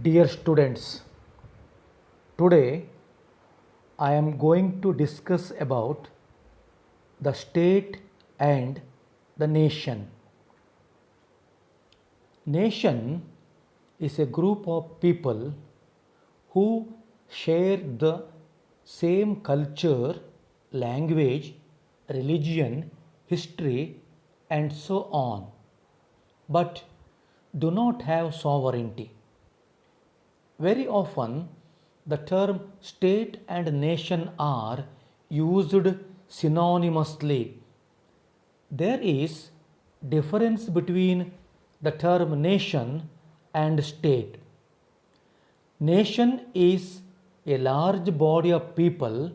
Dear students, today I am going to discuss about the state and the nation. Nation is a group of people who share the same culture, language, religion, history, and so on, but do not have sovereignty. Very often, the term state and nation are used synonymously. There is difference between the term nation and state. Nation is a large body of people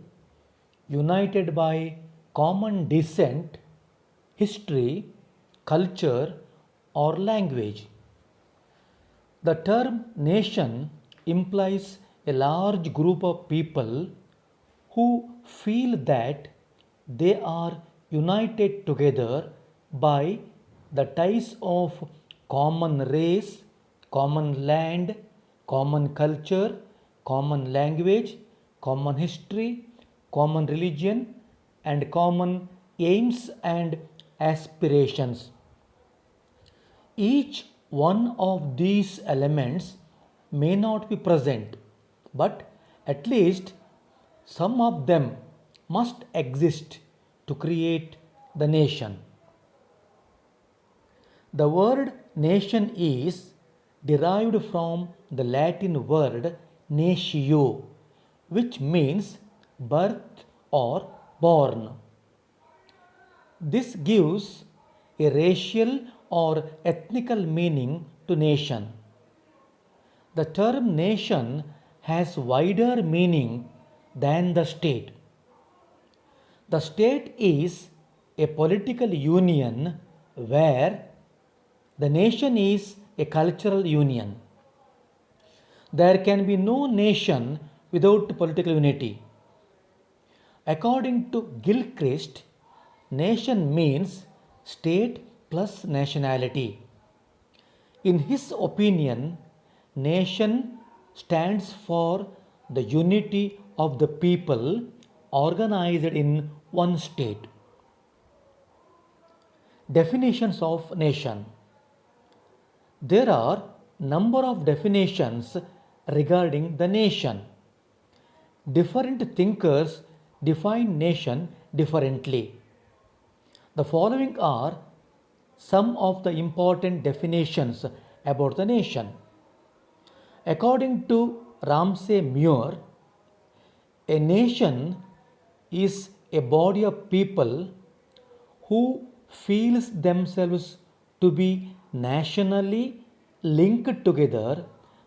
united by common descent, history, culture, or language. The term nation implies a large group of people who feel that they are united together by the ties of common race, common land, common culture, common language, common history, common religion, and common aims and aspirations. Each one of these elements may not be present, but at least some of them must exist to create the nation. The word nation is derived from the Latin word natio, which means birth or born. This gives a racial or ethnical meaning to nation. The term nation has wider meaning than the state. The state is a political union where the nation is a cultural union. There can be no nation without political unity. According to Gilchrist, nation means state plus nationality. In his opinion, nation stands for the unity of the people organized in one state. Definitions of nation. There are number of definitions regarding the nation. Different thinkers define nation differently. The following are some of the important definitions about the nation. According to Ramsay Muir, a nation is a body of people who feels themselves to be nationally linked together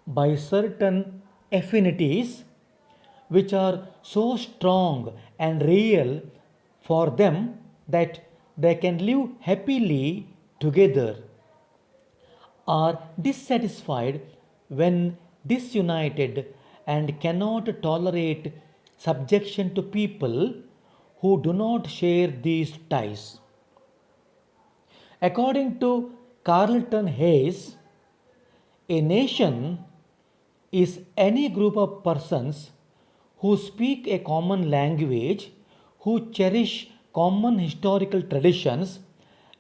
by certain affinities which are so strong and real for them that they can live happily together, are dissatisfied when disunited, and cannot tolerate subjection to people who do not share these ties. According to Carlton Hayes, a nation is any group of persons who speak a common language, who cherish common historical traditions,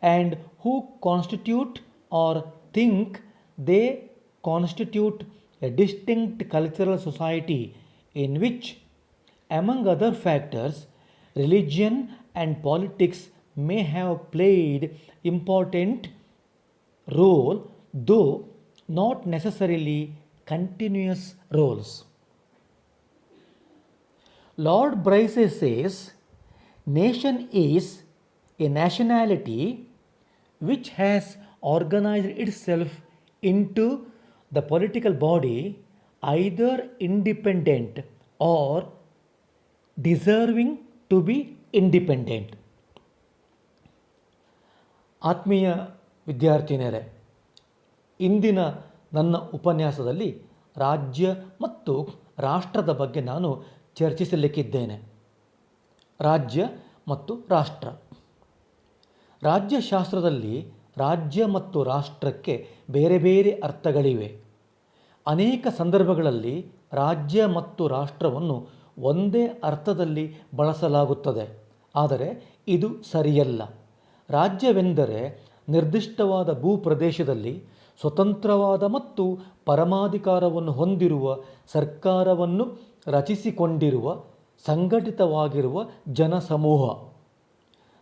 and who constitute or think they constitute a distinct cultural society in which, among other factors, religion and politics may have played important role, though not necessarily continuous roles. Lord Bryce says, nation is a nationality which has organized itself into the political body either independent or deserving to be independent. ಆತ್ಮೀಯ ವಿದ್ಯಾರ್ಥಿನಿಯರೇ, ಇಂದಿನ ನನ್ನ ಉಪನ್ಯಾಸದಲ್ಲಿ ರಾಜ್ಯ ಮತ್ತು ರಾಷ್ಟ್ರದ ಬಗ್ಗೆ ನಾನು ಚರ್ಚಿಸಲಿಕ್ಕಿದ್ದೇನೆ. ರಾಜ್ಯ ಮತ್ತು ರಾಷ್ಟ್ರ. ರಾಜ್ಯಶಾಸ್ತ್ರದಲ್ಲಿ ರಾಜ್ಯ ಮತ್ತು ರಾಷ್ಟ್ರಕ್ಕೆ ಬೇರೆ ಬೇರೆ ಅರ್ಥಗಳಿವೆ. ಅನೇಕ ಸಂದರ್ಭಗಳಲ್ಲಿ ರಾಜ್ಯ ಮತ್ತು ರಾಷ್ಟ್ರವನ್ನು ಒಂದೇ ಅರ್ಥದಲ್ಲಿ ಬಳಸಲಾಗುತ್ತದೆ, ಆದರೆ ಇದು ಸರಿಯಲ್ಲ. ರಾಜ್ಯವೆಂದರೆ ನಿರ್ದಿಷ್ಟವಾದ ಭೂಪ್ರದೇಶದಲ್ಲಿ ಸ್ವತಂತ್ರವಾದ ಮತ್ತು ಪರಮಾಧಿಕಾರವನ್ನು ಹೊಂದಿರುವ ಸರ್ಕಾರವನ್ನು ರಚಿಸಿಕೊಂಡಿರುವ ಸಂಘಟಿತವಾಗಿರುವ ಜನಸಮೂಹ.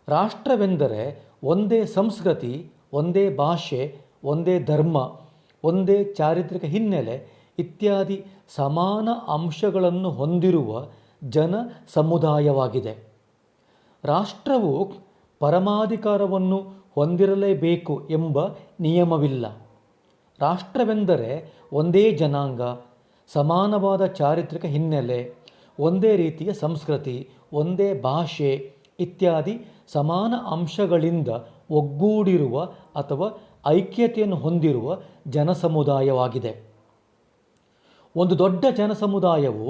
ರಾಷ್ಟ್ರವೆಂದರೆ ಒಂದೇ ಸಂಸ್ಕೃತಿ, ಒಂದೇ ಭಾಷೆ, ಒಂದೇ ಧರ್ಮ, ಒಂದೇ ಚಾರಿತ್ರಿಕ ಹಿನ್ನೆಲೆ ಇತ್ಯಾದಿ ಸಮಾನ ಅಂಶಗಳನ್ನು ಹೊಂದಿರುವ ಜನ ಸಮುದಾಯವಾಗಿದೆ. ರಾಷ್ಟ್ರವು ಪರಮಾಧಿಕಾರವನ್ನು ಹೊಂದಿರಲೇಬೇಕು ಎಂಬ ನಿಯಮವಿಲ್ಲ. ರಾಷ್ಟ್ರವೆಂದರೆ ಒಂದೇ ಜನಾಂಗ, ಸಮಾನವಾದ ಚಾರಿತ್ರಿಕ ಹಿನ್ನೆಲೆ, ಒಂದೇ ರೀತಿಯ ಸಂಸ್ಕೃತಿ, ಒಂದೇ ಭಾಷೆ ಇತ್ಯಾದಿ ಸಮಾನ ಅಂಶಗಳಿಂದ ಒಗ್ಗೂಡಿರುವ ಅಥವಾ ಐಕ್ಯತೆಯನ್ನು ಹೊಂದಿರುವ ಜನಸಮುದಾಯವಾಗಿದೆ. ಒಂದು ದೊಡ್ಡ ಜನಸಮುದಾಯವು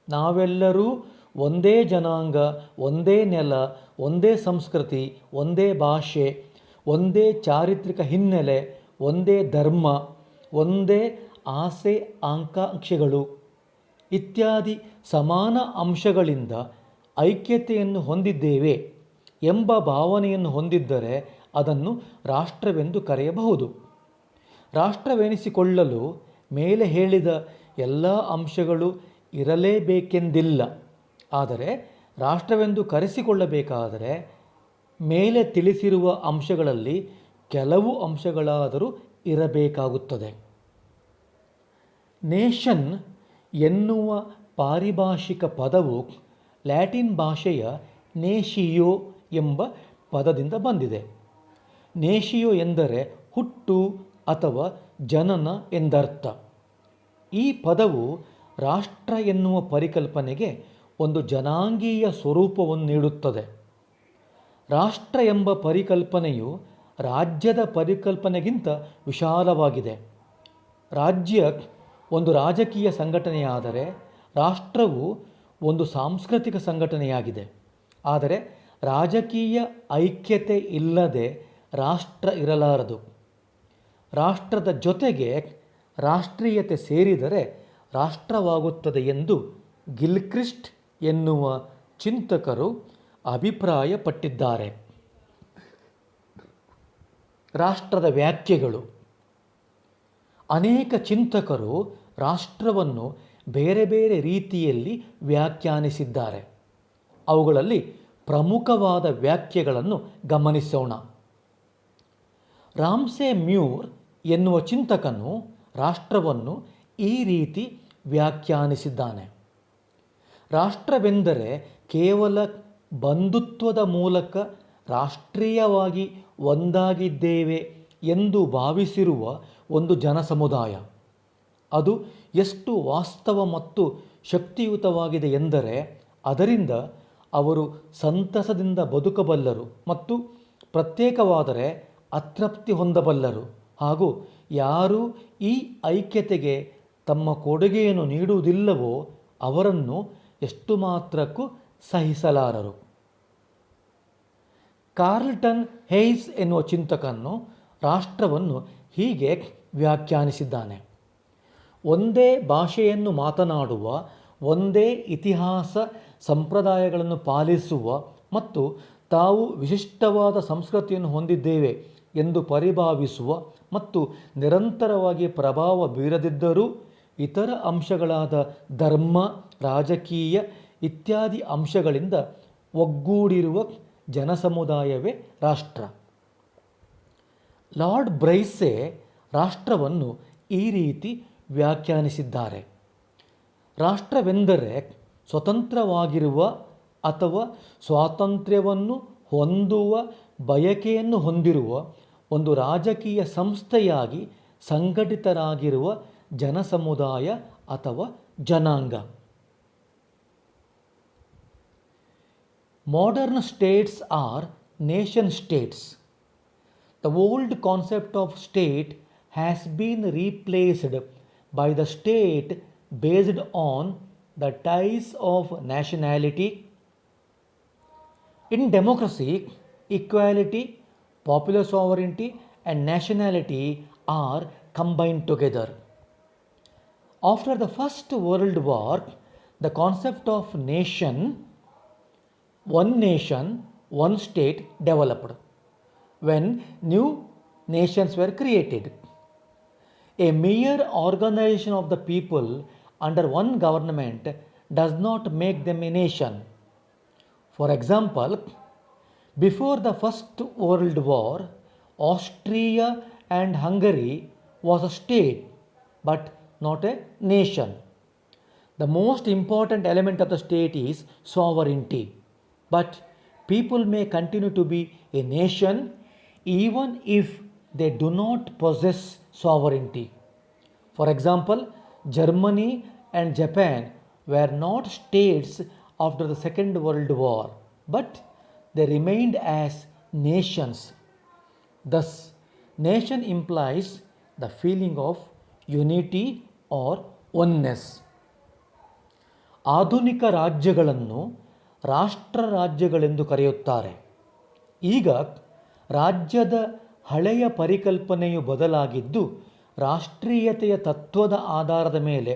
ನಾವೆಲ್ಲರೂ ಒಂದೇ ಜನಾಂಗ, ಒಂದೇ ನೆಲ, ಒಂದೇ ಸಂಸ್ಕೃತಿ, ಒಂದೇ ಭಾಷೆ, ಒಂದೇ ಚಾರಿತ್ರಿಕ ಹಿನ್ನೆಲೆ, ಒಂದೇ ಧರ್ಮ, ಒಂದೇ ಆಸೆ ಆಕಾಂಕ್ಷೆಗಳು ಇತ್ಯಾದಿ ಸಮಾನ ಅಂಶಗಳಿಂದ ಐಕ್ಯತೆಯನ್ನು ಹೊಂದಿದ್ದೇವೆ ಎಂಬ ಭಾವನೆಯನ್ನು ಹೊಂದಿದ್ದರೆ ಅದನ್ನು ರಾಷ್ಟ್ರವೆಂದು ಕರೆಯಬಹುದು. ರಾಷ್ಟ್ರವೆನಿಸಿಕೊಳ್ಳಲು ಮೇಲೆ ಹೇಳಿದ ಎಲ್ಲ ಅಂಶಗಳು ಇರಲೇಬೇಕೆಂದಿಲ್ಲ. ಆದರೆ ರಾಷ್ಟ್ರವೆಂದು ಕರೆಸಿಕೊಳ್ಳಬೇಕಾದರೆ ಮೇಲೆ ತಿಳಿಸಿರುವ ಅಂಶಗಳಲ್ಲಿ ಕೆಲವು ಅಂಶಗಳಾದರೂ ಇರಬೇಕಾಗುತ್ತದೆ. ನೇಷನ್ ಎನ್ನುವ ಪಾರಿಭಾಷಿಕ ಪದವು ಲ್ಯಾಟಿನ್ ಭಾಷೆಯ ನೇಷಿಯೋ ಎಂಬ ಪದದಿಂದ ಬಂದಿದೆ. ನೇಷಿಯೋ ಎಂದರೆ ಹುಟ್ಟು ಅಥವಾ ಜನನ ಎಂದರ್ಥ. ಈ ಪದವು ರಾಷ್ಟ್ರ ಎನ್ನುವ ಪರಿಕಲ್ಪನೆಗೆ ಒಂದು ಜನಾಂಗೀಯ ಸ್ವರೂಪವನ್ನು ನೀಡುತ್ತದೆ. ರಾಷ್ಟ್ರ ಎಂಬ ಪರಿಕಲ್ಪನೆಯು ರಾಜ್ಯದ ಪರಿಕಲ್ಪನೆಗಿಂತ ವಿಶಾಲವಾಗಿದೆ. ರಾಜ್ಯ ಒಂದು ರಾಜಕೀಯ ಸಂಘಟನೆಯಾದರೆ ರಾಷ್ಟ್ರವು ಒಂದು ಸಾಂಸ್ಕೃತಿಕ ಸಂಘಟನೆಯಾಗಿದೆ. ಆದರೆ ರಾಜಕೀಯ ಐಕ್ಯತೆ ಇಲ್ಲದೆ ರಾಷ್ಟ್ರ ಇರಲಾರದು. ರಾಷ್ಟ್ರದ ಜೊತೆಗೆ ರಾಷ್ಟ್ರೀಯತೆ ಸೇರಿದರೆ ರಾಷ್ಟ್ರವಾಗುತ್ತದೆ ಎಂದು ಗಿಲ್ಕ್ರಿಸ್ಟ್ ಎನ್ನುವ ಚಿಂತಕರು ಅಭಿಪ್ರಾಯಪಟ್ಟಿದ್ದಾರೆ. ರಾಷ್ಟ್ರದ ವ್ಯಾಖ್ಯೆಗಳು. ಅನೇಕ ಚಿಂತಕರು ರಾಷ್ಟ್ರವನ್ನು ಬೇರೆ ಬೇರೆ ರೀತಿಯಲ್ಲಿ ವ್ಯಾಖ್ಯಾನಿಸಿದ್ದಾರೆ. ಅವುಗಳಲ್ಲಿ ಪ್ರಮುಖವಾದ ವ್ಯಾಖ್ಯೆಗಳನ್ನು ಗಮನಿಸೋಣ. ರಾಮ್ಸೆ ಮ್ಯೂರ್ ಎನ್ನುವ ಚಿಂತಕನು ರಾಷ್ಟ್ರವನ್ನು ಈ ರೀತಿ ವ್ಯಾಖ್ಯಾನಿಸಿದ್ದಾನೆ. ರಾಷ್ಟ್ರವೆಂದರೆ ಕೇವಲ ಬಂಧುತ್ವದ ಮೂಲಕ ರಾಷ್ಟ್ರೀಯವಾಗಿ ಒಂದಾಗಿದ್ದೇವೆ ಎಂದು ಭಾವಿಸಿರುವ ಒಂದು ಜನಸಮುದಾಯ. ಅದು ಎಷ್ಟು ವಾಸ್ತವ ಮತ್ತು ಶಕ್ತಿಯುತವಾಗಿದೆ ಎಂದರೆ ಅದರಿಂದ ಅವರು ಸಂತಸದಿಂದ ಬದುಕಬಲ್ಲರು ಮತ್ತು ಪ್ರತ್ಯೇಕವಾದರೆ ಅತೃಪ್ತಿ ಹೊಂದಬಲ್ಲರು ಹಾಗೂ ಯಾರು ಈ ಐಕ್ಯತೆಗೆ ತಮ್ಮ ಕೊಡುಗೆಯನ್ನು ನೀಡುವುದಿಲ್ಲವೋ ಅವರನ್ನು ಎಷ್ಟು ಮಾತ್ರಕ್ಕೂ ಸಹಿಸಲಾರರು. ಕಾರ್ಲ್ಟನ್ ಹೇಯ್ಸ್ ಎನ್ನುವ ಚಿಂತಕನು ರಾಷ್ಟ್ರವನ್ನು ಹೀಗೆ ವ್ಯಾಖ್ಯಾನಿಸಿದ್ದಾನೆ. ಒಂದೇ ಭಾಷೆಯನ್ನು ಮಾತನಾಡುವ, ಒಂದೇ ಇತಿಹಾಸ ಸಂಪ್ರದಾಯಗಳನ್ನು ಪಾಲಿಸುವ ಮತ್ತು ತಾವು ವಿಶಿಷ್ಟವಾದ ಸಂಸ್ಕೃತಿಯನ್ನು ಹೊಂದಿದ್ದೇವೆ ಎಂದು ಪರಿಭಾವಿಸುವ ಮತ್ತು ನಿರಂತರವಾಗಿ ಪ್ರಭಾವ ಬೀರದಿದ್ದರೂ ಇತರ ಅಂಶಗಳಾದ ಧರ್ಮ, ರಾಜಕೀಯ ಇತ್ಯಾದಿ ಅಂಶಗಳಿಂದ ಒಗ್ಗೂಡಿರುವ ಜನಸಮುದಾಯವೇ ರಾಷ್ಟ್ರ. ಲಾರ್ಡ್ ಬ್ರೈಸೆ ರಾಷ್ಟ್ರವನ್ನು ಈ ರೀತಿ ವ್ಯಾಖ್ಯಾನಿಸಿದ್ದಾರೆ. ರಾಷ್ಟ್ರವೆಂದರೆ ಸ್ವತಂತ್ರವಾಗಿರುವ ಅಥವಾ ಸ್ವಾತಂತ್ರ್ಯವನ್ನು ಹೊಂದುವ ಬಯಕೆಯನ್ನು ಹೊಂದಿರುವ ಒಂದು ರಾಜಕೀಯ ಸಂಸ್ಥೆಯಾಗಿ ಸಂಘಟಿತರಾಗಿರುವ ಜನಸಮುದಾಯ ಅಥವಾ ಜನಾಂಗ. Modern states are nation states. The old concept of state has been replaced by the state based on the ties of nationality. In democracy, equality, popular sovereignty and nationality are combined together. After the First World War, the concept of nation, one state developed when new nations were created. A mere organization of the people under one government does not make them a nation. For example, before the First World War, Austria and Hungary was a state but not a nation. The most important element of the state is sovereignty. But people may continue to be a nation even if they do not possess sovereignty. For example, Germany and Japan were not states after the Second World War, but they remained as nations. Thus, nation implies the feeling of unity or oneness. ಆಧುನಿಕ ರಾಜ್ಯಗಳನ್ನು ರಾಷ್ಟ್ರ ರಾಜ್ಯಗಳೆಂದು ಕರೆಯುತ್ತಾರೆ. ಈಗ ರಾಜ್ಯದ ಹಳೆಯ ಪರಿಕಲ್ಪನೆಯು ಬದಲಾಗಿದ್ದು ರಾಷ್ಟ್ರೀಯತೆಯ ತತ್ವದ ಆಧಾರದ ಮೇಲೆ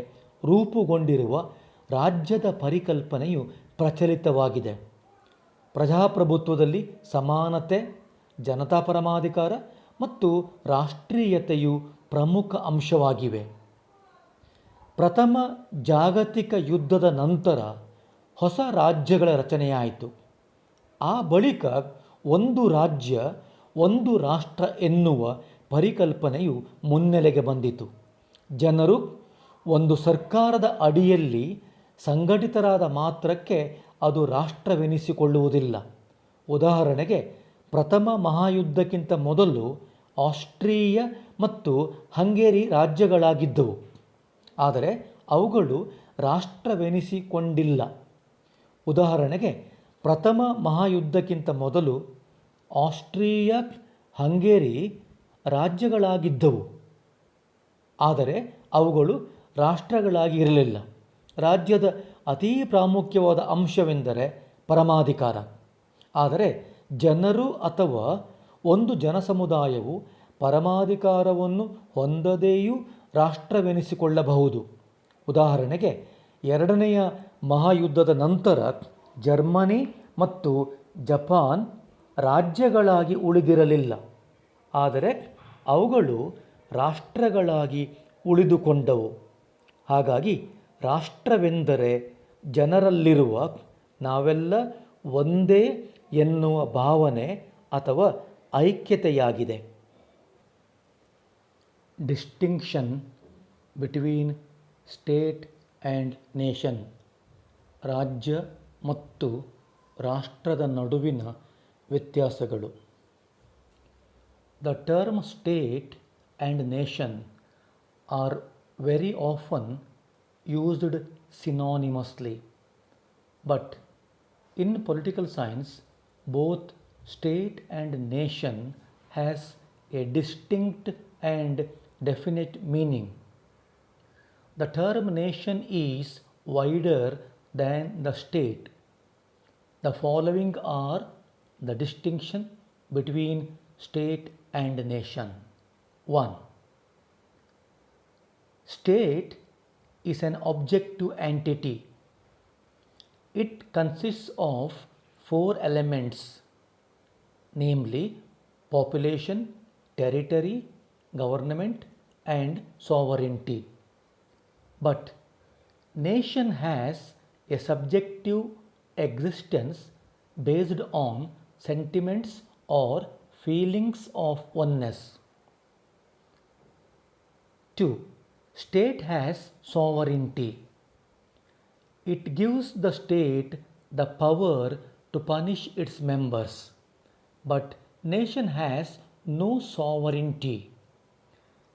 ರೂಪುಗೊಂಡಿರುವ ರಾಜ್ಯದ ಪರಿಕಲ್ಪನೆಯು ಪ್ರಚಲಿತವಾಗಿದೆ. ಪ್ರಜಾಪ್ರಭುತ್ವದಲ್ಲಿ ಸಮಾನತೆ, ಜನತಾ ಪರಮಾಧಿಕಾರ ಮತ್ತು ರಾಷ್ಟ್ರೀಯತೆಯು ಪ್ರಮುಖ ಅಂಶವಾಗಿವೆ. ಪ್ರಥಮ ಜಾಗತಿಕ ಯುದ್ಧದ ನಂತರ ಹೊಸ ರಾಜ್ಯಗಳ ರಚನೆಯಾಯಿತು. ಆ ಬಳಿಕ ಒಂದು ರಾಜ್ಯ ಒಂದು ರಾಷ್ಟ್ರ ಎನ್ನುವ ಪರಿಕಲ್ಪನೆಯು ಮುನ್ನೆಲೆಗೆ ಬಂದಿತು. ಜನರು ಒಂದು ಸರ್ಕಾರದ ಅಡಿಯಲ್ಲಿ ಸಂಘಟಿತರಾದ ಮಾತ್ರಕ್ಕೆ ಅದು ರಾಷ್ಟ್ರವೆನಿಸಿಕೊಳ್ಳುವುದಿಲ್ಲ. ಉದಾಹರಣೆಗೆ, ಪ್ರಥಮ ಮಹಾಯುದ್ಧಕ್ಕಿಂತ ಮೊದಲು ಆಸ್ಟ್ರಿಯ ಮತ್ತು ಹಂಗೇರಿ ರಾಜ್ಯಗಳಾಗಿದ್ದವು, ಆದರೆ ಅವುಗಳು ರಾಷ್ಟ್ರವೆನಿಸಿಕೊಂಡಿಲ್ಲ. ಉದಾಹರಣೆಗೆ, ಪ್ರಥಮ ಮಹಾಯುದ್ಧಕ್ಕಿಂತ ಮೊದಲು ಆಸ್ಟ್ರಿಯ ಹಂಗೇರಿ ರಾಜ್ಯಗಳಾಗಿದ್ದವು, ಆದರೆ ಅವುಗಳು ರಾಷ್ಟ್ರಗಳಾಗಿ ಇರಲಿಲ್ಲ. ರಾಜ್ಯದ ಅತೀ ಪ್ರಾಮುಖ್ಯವಾದ ಅಂಶವೆಂದರೆ ಪರಮಾಧಿಕಾರ. ಆದರೆ ಜನರು ಅಥವಾ ಒಂದು ಜನಸಮುದಾಯವು ಪರಮಾಧಿಕಾರವನ್ನು ಹೊಂದದೆಯೂ ರಾಷ್ಟ್ರವೆನಿಸಿಕೊಳ್ಳಬಹುದು. ಉದಾಹರಣೆಗೆ, ಎರಡನೆಯ ಮಹಾಯುದ್ಧದ ನಂತರ ಜರ್ಮನಿ ಮತ್ತು ಜಪಾನ್ ರಾಜ್ಯಗಳಾಗಿ ಉಳಿದಿರಲಿಲ್ಲ, ಆದರೆ ಅವುಗಳು ರಾಷ್ಟ್ರಗಳಾಗಿ ಉಳಿದುಕೊಂಡವು. ಹಾಗಾಗಿ ರಾಷ್ಟ್ರವೆಂದರೆ ಜನರಲ್ಲಿರುವ ನಾವೆಲ್ಲ ಒಂದೇ ಎನ್ನುವ ಭಾವನೆ ಅಥವಾ ಐಕ್ಯತೆಯಾಗಿದೆ. Distinction between state and nation. ರಾಜ್ಯ ಮತ್ತು ರಾಷ್ಟ್ರದ ನಡುವಿನ ವ್ಯತ್ಯಾಸಗಳು. The term state and nation are very often used synonymously, but in political science, both state and nation has a distinct and definite meaning. The term nation is wider than the state. The following are the distinction between state and nation. 1. State is an objective entity. It consists of 4 elements, namely population, territory, government, and sovereignty. But nation has a subjective existence based on sentiments or feelings of oneness. 2. State has sovereignty. It gives the state the power to punish its members, but nation has no sovereignty.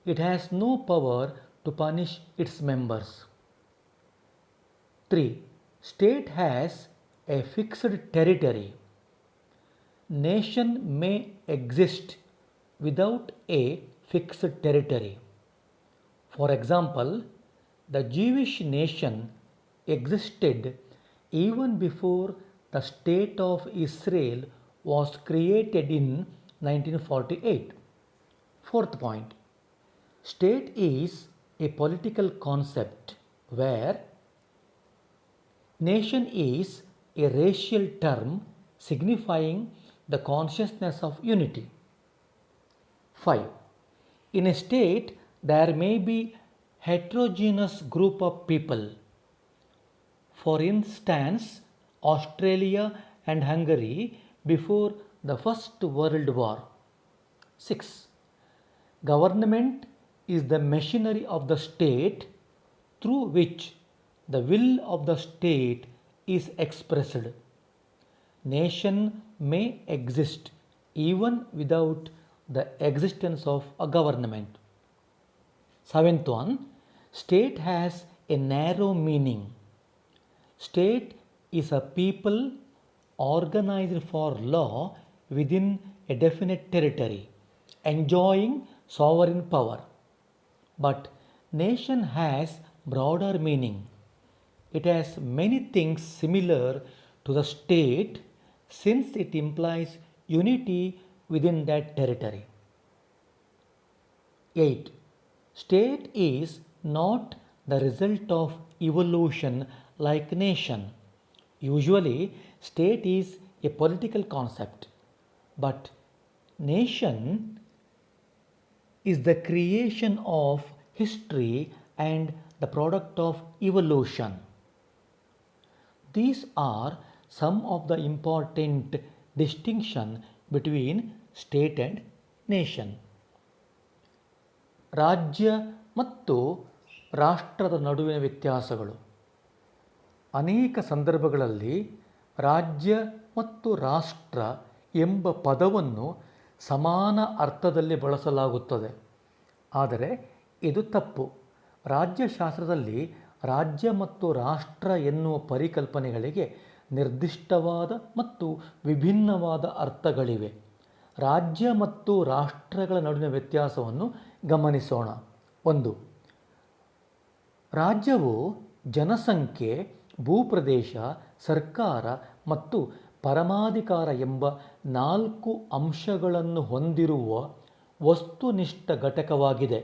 It has no power to punish its members. 3. State has a fixed territory. Nation may exist without a fixed territory. For example, the Jewish nation existed even before the State of Israel was created in 1948. Fourth point, state is a political concept where nation is a racial term signifying the consciousness of unity. 5. In a state, there may be heterogeneous group of people. For instance, Australia and Hungary before the First World War. 6. Government is the machinery of the state through which the will of the state is expressed. Nation may exist even without the existence of a government. 7th one, state has a narrow meaning. State is a people organized for law within a definite territory, enjoying sovereign power. But nation has broader meaning. It has many things similar to the state since it implies unity within that territory. 8. State is not the result of evolution like nation. Usually, state is a political concept, but nation is the creation of history and the product of evolution. These are some of the important distinctions between state and nation. ರಾಜ್ಯ ಮತ್ತು ರಾಷ್ಟ್ರದ ನಡುವಿನ ವ್ಯತ್ಯಾಸಗಳು. ಅನೇಕ ಸಂದರ್ಭಗಳಲ್ಲಿ ರಾಜ್ಯ ಮತ್ತು ರಾಷ್ಟ್ರ ಎಂಬ ಪದವನ್ನು ಸಮಾನ ಅರ್ಥದಲ್ಲಿ ಬಳಸಲಾಗುತ್ತದೆ. ಆದರೆ ಇದು ತಪ್ಪು. ರಾಜ್ಯಶಾಸ್ತ್ರದಲ್ಲಿ ರಾಜ್ಯ ಮತ್ತು ರಾಷ್ಟ್ರ ಎನ್ನುವ ಪರಿಕಲ್ಪನೆಗಳಿಗೆ ನಿರ್ದಿಷ್ಟವಾದ ಮತ್ತು ವಿಭಿನ್ನವಾದ ಅರ್ಥಗಳಿವೆ. ರಾಜ್ಯ ಮತ್ತು ರಾಷ್ಟ್ರಗಳ ನಡುವಿನ ವ್ಯತ್ಯಾಸವನ್ನು ಗಮನಿಸೋಣ. 1. ರಾಜ್ಯವು ಜನಸಂಖ್ಯೆ, ಭೂಪ್ರದೇಶ, ಸರ್ಕಾರ ಮತ್ತು ಪರಮಾಧಿಕಾರ ಎಂಬ 4 ಅಂಶಗಳನ್ನು ಹೊಂದಿರುವ ವಸ್ತುನಿಷ್ಠ ಘಟಕವಾಗಿದೆ.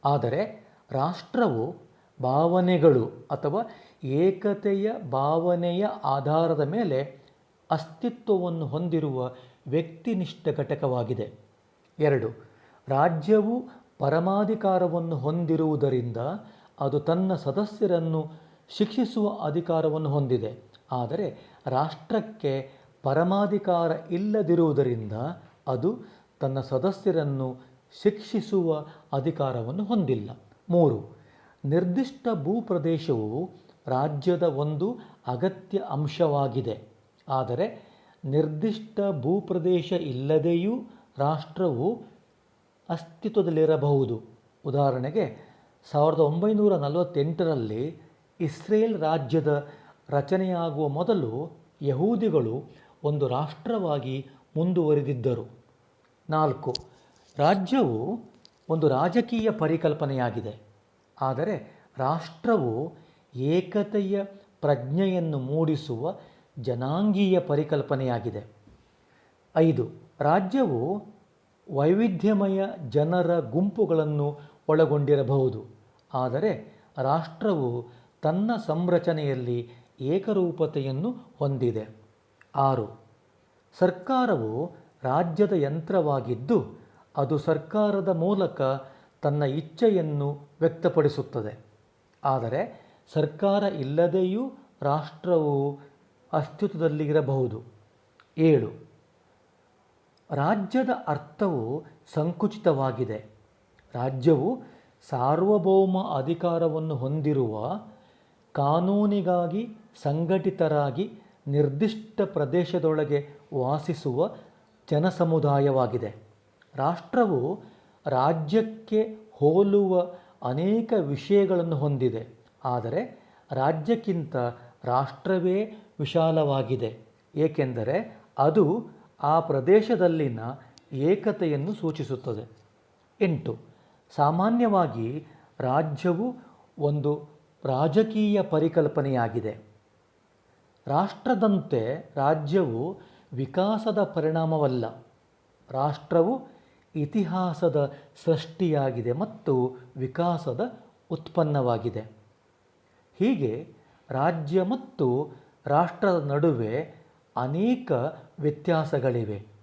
ಆದರೆ ರಾಷ್ಟ್ರವು ಭಾವನೆಗಳು ಅಥವಾ ಏಕತೆಯ ಭಾವನೆಯ ಆಧಾರದ ಮೇಲೆ ಅಸ್ತಿತ್ವವನ್ನು ಹೊಂದಿರುವ ವ್ಯಕ್ತಿನಿಷ್ಠ ಘಟಕವಾಗಿದೆ. 2. ರಾಜ್ಯವು ಪರಮಾಧಿಕಾರವನ್ನು ಹೊಂದಿರುವುದರಿಂದ ಅದು ತನ್ನ ಸದಸ್ಯರನ್ನು ಶಿಕ್ಷಿಸುವ ಅಧಿಕಾರವನ್ನು ಹೊಂದಿದೆ. ಆದರೆ ರಾಷ್ಟ್ರಕ್ಕೆ ಪರಮಾಧಿಕಾರ ಇಲ್ಲದಿರುವುದರಿಂದ ಅದು ತನ್ನ ಸದಸ್ಯರನ್ನು ಶಿಕ್ಷಿಸುವ ಅಧಿಕಾರವನ್ನು ಹೊಂದಿಲ್ಲ. 3. ನಿರ್ದಿಷ್ಟ ಭೂಪ್ರದೇಶವು ರಾಜ್ಯದ ಒಂದು ಅಗತ್ಯ ಅಂಶವಾಗಿದೆ. ಆದರೆ ನಿರ್ದಿಷ್ಟ ಭೂಪ್ರದೇಶ ಇಲ್ಲದೆಯೂ ರಾಷ್ಟ್ರವು ಅಸ್ತಿತ್ವದಲ್ಲಿರಬಹುದು. ಉದಾಹರಣೆಗೆ 1948ರಲ್ಲಿ ಇಸ್ರೇಲ್ ರಾಜ್ಯದ ರಚನೆಯಾಗುವ ಮೊದಲು ಯಹೂದಿಗಳು ಒಂದು ರಾಷ್ಟ್ರವಾಗಿ ಮುಂದುವರಿದಿದ್ದರು. 4. ರಾಜ್ಯವು ಒಂದು ರಾಜಕೀಯ ಪರಿಕಲ್ಪನೆಯಾಗಿದೆ. ಆದರೆ ರಾಷ್ಟ್ರವು ಏಕತೆಯ ಪ್ರಜ್ಞೆಯನ್ನು ಮೂಡಿಸುವ ಜನಾಂಗೀಯ ಪರಿಕಲ್ಪನೆಯಾಗಿದೆ. 5. ರಾಜ್ಯವು ವೈವಿಧ್ಯಮಯ ಜನರ ಗುಂಪುಗಳನ್ನು ಒಳಗೊಂಡಿರಬಹುದು. ಆದರೆ ರಾಷ್ಟ್ರವು ತನ್ನ ಸಂರಚನೆಯಲ್ಲಿ ಏಕರೂಪತೆಯನ್ನು ಹೊಂದಿದೆ. 6. ಸರ್ಕಾರವು ರಾಜ್ಯದ ಯಂತ್ರವಾಗಿದ್ದು ಅದು ಸರ್ಕಾರದ ಮೂಲಕ ತನ್ನ ಇಚ್ಛೆಯನ್ನು ವ್ಯಕ್ತಪಡಿಸುತ್ತದೆ. ಆದರೆ ಸರ್ಕಾರ ಇಲ್ಲದೆಯೂ ರಾಷ್ಟ್ರವು ಅಸ್ತಿತ್ವದಲ್ಲಿ ಇರಬಹುದು. 7. ರಾಜ್ಯದ ಅರ್ಥವು ಸಂಕುಚಿತವಾಗಿದೆ. ರಾಜ್ಯವು ಸಾರ್ವಭೌಮ ಅಧಿಕಾರವನ್ನು ಹೊಂದಿರುವ, ಕಾನೂನಿಗಾಗಿ ಸಂಘಟಿತರಾಗಿ ನಿರ್ದಿಷ್ಟ ಪ್ರದೇಶದೊಳಗೆ ವಾಸಿಸುವ ಜನಸಮುದಾಯವಾಗಿದೆ. ರಾಷ್ಟ್ರವು ರಾಜ್ಯಕ್ಕೆ ಹೋಲುವ ಅನೇಕ ವಿಷಯಗಳನ್ನು ಹೊಂದಿದೆ. ಆದರೆ ರಾಜ್ಯಕ್ಕಿಂತ ರಾಷ್ಟ್ರವೇ ವಿಶಾಲವಾಗಿದೆ, ಏಕೆಂದರೆ ಅದು ಆ ಪ್ರದೇಶದಲ್ಲಿನ ಏಕತೆಯನ್ನು ಸೂಚಿಸುತ್ತದೆ. 8. ಸಾಮಾನ್ಯವಾಗಿ ರಾಜ್ಯವು ಒಂದು ರಾಜಕೀಯ ಪರಿಕಲ್ಪನೆಯಾಗಿದೆ. ರಾಷ್ಟ್ರದಂತೆ ರಾಜ್ಯವು ವಿಕಾಸದ ಪರಿಣಾಮವಲ್ಲ. ರಾಷ್ಟ್ರವು ಇತಿಹಾಸದ ಸೃಷ್ಟಿಯಾಗಿದೆ ಮತ್ತು ವಿಕಾಸದ ಉತ್ಪನ್ನವಾಗಿದೆ. ಹೀಗೆ ರಾಜ್ಯ ಮತ್ತು ರಾಷ್ಟ್ರದ ನಡುವೆ ಅನೇಕ ವ್ಯತ್ಯಾಸಗಳಿವೆ.